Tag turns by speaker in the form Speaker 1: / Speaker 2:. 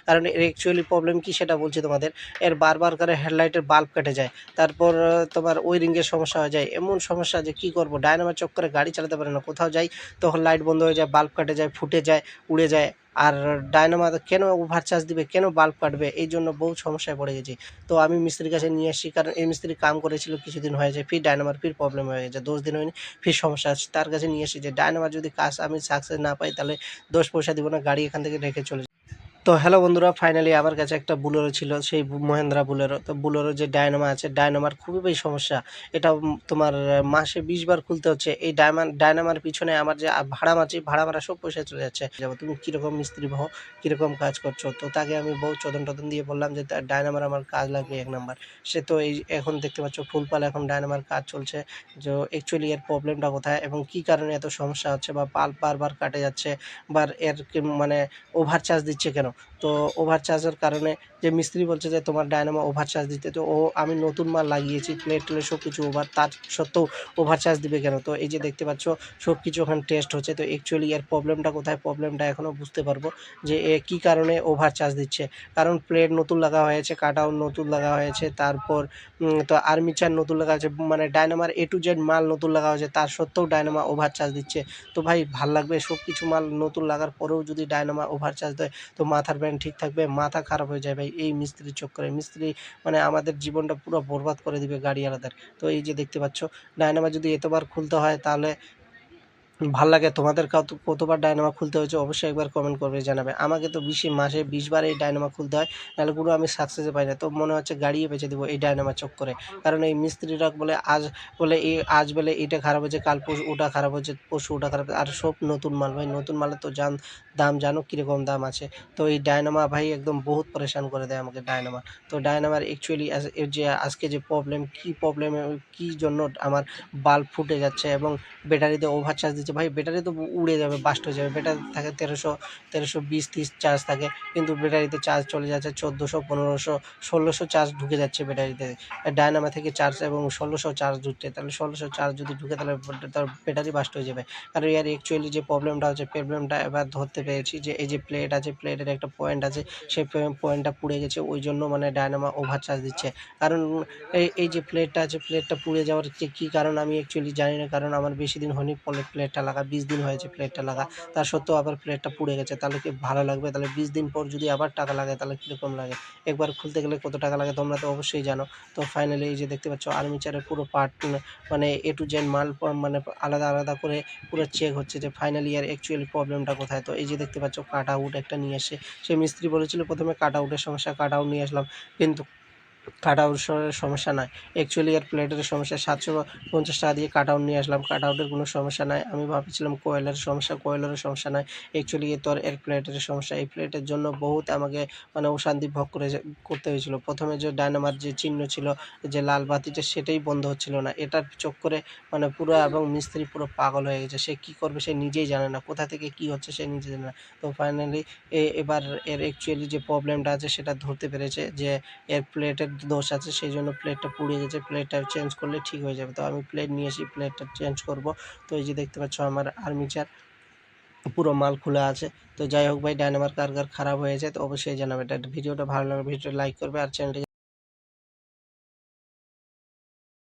Speaker 1: কারণ এর actually problem কি সেটা বলছি তোমাদের। এর বারবার করে হেডলাইটের বাল্ব কেটে যায়, তারপর তোমার ওয়্যারিংয়ের সমস্যা হয়ে যায়, এমন সমস্যা যে কী করবো, ডায়নামা চক্করে গাড়ি চালাতে পারে না, কোথাও যাই তখন লাইট বন্ধ হয়ে যায়, বাল্ব কেটে যায়, ফুটে যায়, উড়ে যায়। আর ডায়নামা কেন ওভারচার্জ দিবে, কেন বাল্ব কাটবে, এই জন্য বহু সমস্যায় পড়ে গেছি। তো আমি মিস্ত্রির কাছে নিয়ে আসি, কারণ এই মিস্ত্রি কাম করেছিল কিছুদিন হয়ে যায়, ফির ডায়নামার ফির প্রবলেম হয়ে গেছে, 10 দিন হয়নি, ফির সমস্যা আছে। তার কাছে নিয়ে আসি যে ডায়নামার যদি কাজ আমি সাকসেস না পাই তাহলে 10 পয়সা দিব না, গাড়ি এখান থেকে রেখে চলে। তো হ্যালো বন্ধুরা, ফাইনালি আমার কাছে একটা বুলেরো ছিল, সেই মহেন্দ্রা বুলেরো। তো বুলেরো যে ডায়নামা আছে, ডায়নামার খুবই বেশি সমস্যা। এটা তোমার মাসে 20 বার খুলতে হচ্ছে। এই ডায়নামার পিছনে আমার যে ভাড়া মারছি, ভাড়া মারা সব পয়সা চলে যাচ্ছে। যাবো তুমি কীরকম মিস্ত্রি হও, কীরকম কাজ করছো। তো তাকে আমি বহু চোদন টোদন দিয়ে বললাম যে ডায়নামার আমার কাজ লাগবে 1 নাম্বার। সে তো এই এখন দেখতে পাচ্ছ ফুলপাল এখন ডায়নামার কাজ চলছে। যে অ্যাকচুয়ালি এর প্রবলেমটা কোথায় এবং কী কারণে এত সমস্যা হচ্ছে, বা বাল্ব বারবার কাটে যাচ্ছে, বা এর মানে ওভার চার্জ দিচ্ছে কেন? তো ওভার চার্জের কারণে যে মিস্ত্রি বলছে যে তোমার ডায়নামো ওভার চার্জ দিতে, তো আমি নতুন মাল লাগিয়েছি, প্লেট সব কিছু ওভার, তার সত্ত্বেও ওভার চার্জ দিবে কেন? তো এই যে দেখতে পাচ্ছ সব কিছু ওখানে টেস্ট হচ্ছে। তো অ্যাকচুয়ালি এর প্রবলেমটা কোথায়, প্রবলেমটা এখনও বুঝতে পারবো যে এ কী কারণে ওভার চার্জ দিচ্ছে। কারণ প্লেট নতুন লাগা হয়েছে, কাট আউট নতুন লাগা হয়েছে, তারপর তো আর্মিচার নতুন লাগা হয়েছে, মানে ডায়নামার A to Z মাল নতুন লাগা হয়েছে, তার সত্ত্বেও ডায়নামা ওভার চার্জ দিচ্ছে। তো ভাই ভাল লাগবে? সব কিছু মাল নতুন লাগার পরেও যদি ডায়নামা ওভার চার্জ দেয়, তো মাথার ব্যান্ড ঠিক থাকবে? মাথা খারাপ হয়ে যায় ভাই এই মিস্ত্রির চক্করে। মিস্ত্রি মানে আমাদের জীবনটা পুরো বরবাদ করে দিবে গাড়িওয়ালাদের। তো এই যে দেখতে পাচ্ছ ডায়নামা যদি এতবার খুলতে হয় তাহলে ভাল লাগে। তোমাদের কতবার ডায়নামা খুলতে হয়েছে অবশ্যই একবার কমেন্ট করে জানাবে। আমাকে তো মাসে 20 বার এই ডায়নামা খুলতে হয়, নাহলে পুরো আমি সাকসেসই পাই না। তো মনে হচ্ছে গাড়িই বেচে দেবো এই ডায়নামা চক্করে। কারণ এই মিস্ত্রিরা বলে আজ বলে এটা খারাপ হয়েছে, কাল পরশু ওটা খারাপ হয়েছে, পরশু ওটা খারাপ, আর সব নতুন মাল ভাই। নতুন মালের তো দাম জানো কীরকম দাম আছে। তো এই ডায়নামা ভাই একদম বহুত পরেশান করে দেয় আমাকে ডায়নামা। তো ডায়নামার অ্যাকচুয়ালি এর যে আজকে যে প্রবলেম, কী প্রবলেমে কী জন্য আমার বাল্ব ফুটে যাচ্ছে এবং ব্যাটারিতে ওভার চার্জ দিচ্ছে। ভাই ব্যাটারি তো উড়ে যাবে, বাস্ট হয়ে যাবে। ব্যাটারি থাকে 1320-30 চার্জ থাকে, কিন্তু ব্যাটারিতে চার্জ চলে যাচ্ছে 1400, 1500, 1600 চার্জ ঢুকে যাচ্ছে ব্যাটারিতে। ডায়নামা থেকে চার্জ এবং 1600 চার্জ ঢুকছে, তাহলে 1600 চার্জ যদি ঢুকে তাহলে তার ব্যাটারি বাস্ট হয়ে যাবে। কারণ এর অ্যাকচুয়ালি যে প্রবলেমটা হচ্ছে, প্রবলেমটা এবার ধরতে পেরেছি যে এই যে প্লেট আছে, প্লেটের একটা পয়েন্ট আছে, সেই পয়েন্টটা পুড়ে গেছে, ওই জন্য মানে ডায়নামা ওভার চার্জ দিচ্ছে। কারণ এই যে প্লেটটা আছে, প্লেটটা পুড়ে যাওয়ার যে কী কারণ আমি অ্যাকচুয়ালি জানি না। কারণ আমার বেশি দিন হয়নি প্লেটটা লাগা, 20 দিন হয়েছে প্লেটটা লাগা। তা সত্ত্বেও আবার প্লেটটা পুড়ে গেছে। তাহলে কি ভালো লাগবে? তাহলে 20 দিন পর যদি আবার টাকা লাগে তাহলে কীরকম লাগে? একবার খুলতে গেলে কত টাকা লাগে তোমরা তো অবশ্যই জানো। তো ফাইনালি এই যে দেখতে পাচ্ছ আর্মিচারের পুরো পার্ট মানে A to Z মাল মানে আলাদা করে পুরো চেক হচ্ছে যে ফাইনালি এর অ্যাকচুয়ালি প্রবলেমটা কোথায়। তো এই যে দেখতে পাচ্ছ কাট আউট একটা নিয়ে এসে, সেই মিস্ত্রি বলেছিল ১ম এ কাট আউটের সমস্যা, কাট আউট নিয়ে আসলাম। কিন্তু কাটআউট সমস্যা নাই। অ্যাকচুয়ালি এর প্লেটের সমস্যা। ৭৫০ টাকা দিয়ে কাটআউট নিয়ে আসলাম। কাটআউটের কোনো সমস্যা নাই। আমি ভাবছিলাম কয়েলের সমস্যা, কয়েলেরও সমস্যা নাই। অ্যাকচুয়ালি এ তো এর প্লেটের সমস্যা। এই প্লেটের জন্য বহুত আমাকে মানে অশান্তি ভোগ করতে হয়েছিল। ১ম এ যে ডায়নামার যে চিহ্ন ছিল, যে লাল বাতিটা, সেটাই বন্ধ হচ্ছিল না। এটার চক্করে মানে পুরো এবং মিস্ত্রি পুরো পাগল হয়ে গেছে। সে কী করবে সে নিজেই জানে না। কোথা থেকে কী হচ্ছে সে নিজে জানে না। তো ফাইনালি এবার এর অ্যাকচুয়ালি যে প্রবলেমটা আছে সেটা ধরতে পেরেছে যে এর প্লেটের দোষ আছে, সেইজন্য প্লেটটা পুড়ে গেছে। প্লেটটা চেঞ্জ করলে ঠিক হয়ে যাবে। তো আমি প্লেট নিয়ে এসে প্লেটটা চেঞ্জ করব। তো এই যে দেখতে পাচ্ছ আমার আর্মিচার পুরো মাল খোলা আছে। তো যাই হোক ভাই, ডায়নামার কার খারাপ হয়েছে তো অবশ্যই জানাবে। ভিডিওটা ভালো লাগলে ভিডিওটা লাইক করবে আর চ্যানেলটি